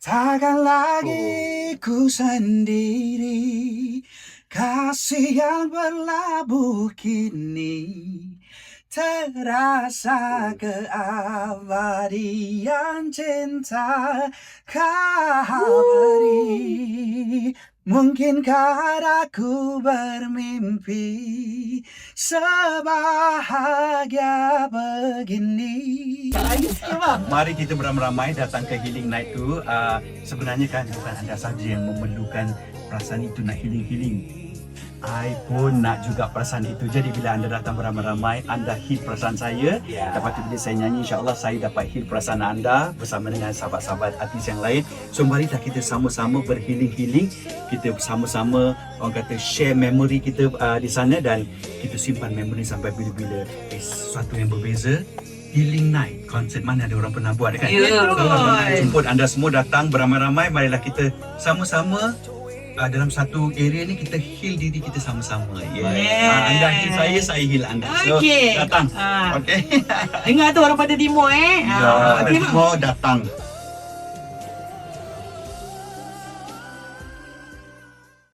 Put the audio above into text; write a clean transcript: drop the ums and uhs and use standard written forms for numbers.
Takkan lagi ku sendiri, kasih yang berlabuh kini terasa keabadian cinta kau beri. Mungkinkah aku bermimpi sebahagia begini? Mari kita beramai-ramai datang ke Healing Night tu. Sebenarnya kan bukan anda saja yang memerlukan perasaan itu nak healing-healing. I pun nak juga perasaan itu. Jadi bila anda datang beramai-ramai, anda heal perasaan saya. Lepas tu bila saya nyanyi, insyaAllah saya dapat heal perasaan anda bersama dengan sahabat-sahabat artis yang lain. So marilah kita sama-sama berhealing-healing. Kita sama-sama, orang kata, share memory kita di sana. Dan kita simpan memory sampai bila-bila. Sesuatu yang berbeza. Healing Night, konsert mana ada orang pernah buat kan? Jemput anda semua datang beramai-ramai. Marilah kita sama-sama dalam satu area ni kita heal diri kita sama-sama. Anda heal saya heal anda. So datang. Okey. Dengar tu orang pada timur Ya, timur datang.